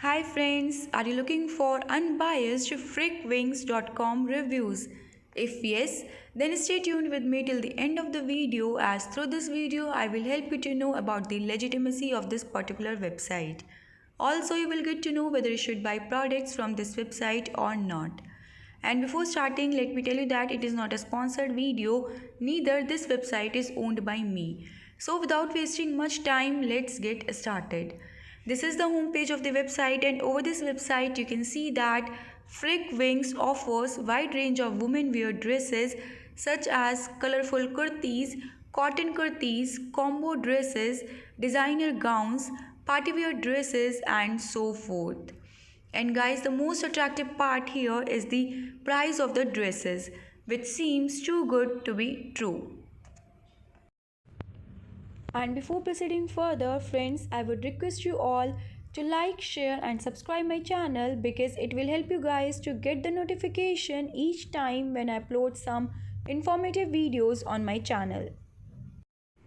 Hi friends, are you looking for unbiased freakwings.com reviews? If yes, then stay tuned with me till the end of the video, as through this video I will help you to know about the legitimacy of this particular website. Also, you will get to know whether you should buy products from this website or not. And before starting, let me tell you that it is not a sponsored video, neither this website is owned by me. So without wasting much time, let's get started. This is the homepage of the website, and over this website you can see that Frick Wings offers wide range of women wear dresses such as colorful kurtis, cotton kurtis, combo dresses, designer gowns, party wear dresses and so forth. And guys, the most attractive part here is the price of the dresses, which seems too good to be true. And before proceeding further, friends, I would request you all to like, share and subscribe my channel because it will help you guys to get the notification each time when I upload some informative videos on my channel.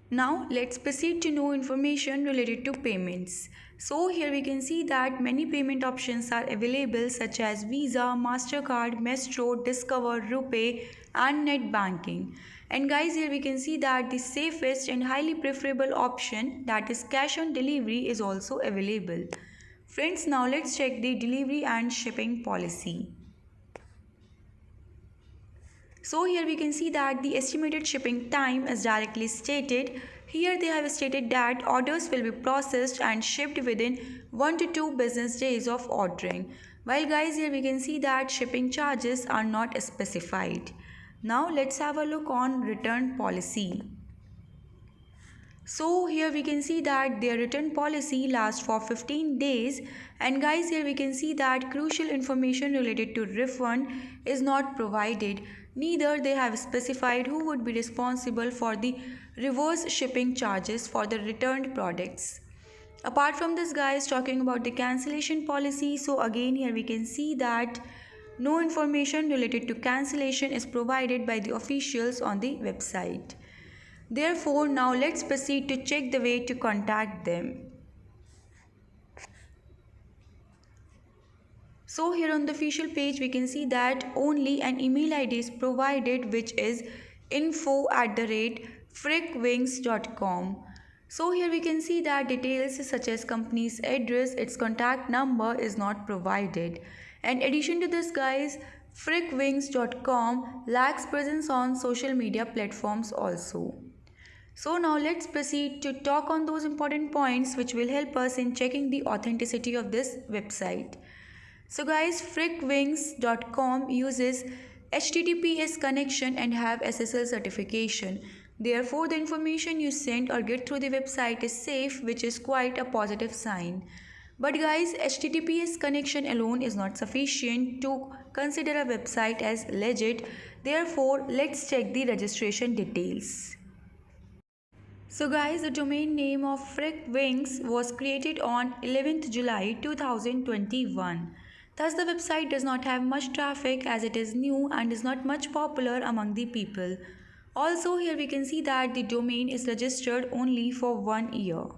Now let's proceed to know information related to payments. So here we can see that many payment options are available such as Visa, MasterCard, Maestro, Discover, RuPay and net banking. And guys, here we can see that the safest and highly preferable option, that is cash on delivery, is also available. Friends, now let's check the delivery and shipping policy. So here we can see that the estimated shipping time is directly stated. Here they have stated that orders will be processed and shipped within 1 to 2 business days of ordering. While guys, here we can see that shipping charges are not specified. Now let's have a look on return policy. So here we can see that their return policy lasts for 15 days, and guys, here we can see that crucial information related to refund is not provided. Neither they have specified who would be responsible for the reverse shipping charges for the returned products. Apart from this, guys, talking about the cancellation policy, so again here we can see that no information related to cancellation is provided by the officials on the website. Therefore, now let's proceed to check the way to contact them. So here on the official page we can see that only an email ID is provided, which is info@frickwings.com. So here we can see that details such as company's address, its contact number is not provided. In addition to this, guys, frickwings.com lacks presence on social media platforms also. So now let's proceed to talk on those important points which will help us in checking the authenticity of this website. So guys, frickwings.com uses HTTPS connection and have SSL certification. Therefore, the information you send or get through the website is safe, which is quite a positive sign. But guys, HTTPS connection alone is not sufficient to consider a website as legit. Therefore, let's check the registration details. So guys, the domain name of Frick Wings was created on 11th July 2021. Thus the website does not have much traffic as it is new and is not much popular among the people. Also here we can see that the domain is registered only for 1 year.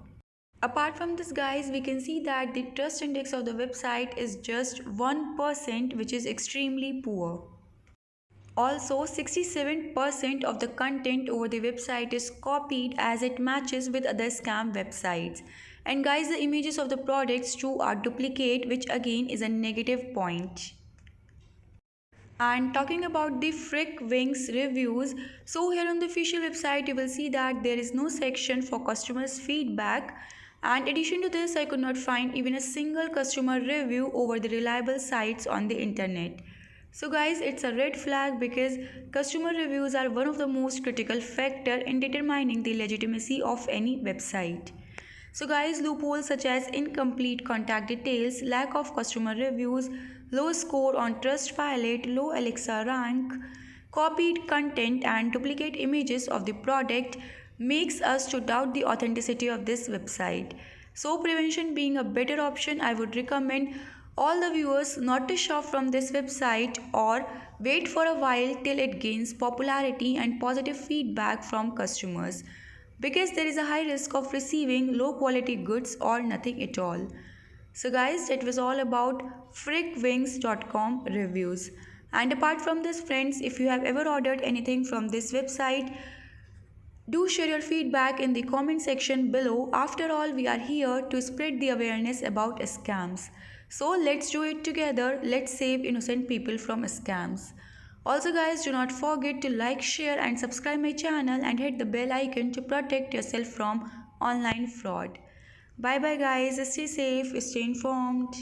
Apart from this, guys, we can see that the trust index of the website is just 1%, which is extremely poor. Also, 67% of the content over the website is copied as it matches with other scam websites. And guys, the images of the products too are duplicate, which again is a negative point. And talking about the Frick Wings reviews, so here on the official website you will see that there is no section for customers' feedback. And in addition to this, I could not find even a single customer review over the reliable sites on the internet. So guys, it's a red flag because customer reviews are one of the most critical factor in determining the legitimacy of any website. So guys, loopholes such as incomplete contact details, lack of customer reviews, low score on Trustpilot, low Alexa rank, copied content and duplicate images of the product makes us to doubt the authenticity of this website. So prevention being a better option, I would recommend all the viewers not to shop from this website or wait for a while till it gains popularity and positive feedback from customers, because there is a high risk of receiving low quality goods or nothing at all. So guys, that was all about frickwings.com reviews. And apart from this friends, if you have ever ordered anything from this website, do share your feedback in the comment section below. After all, we are here to spread the awareness about scams. So let's do it together. Let's save innocent people from scams. Also guys, do not forget to like, share and subscribe my channel and hit the bell icon to protect yourself from online fraud. Bye bye guys. Stay safe, stay informed.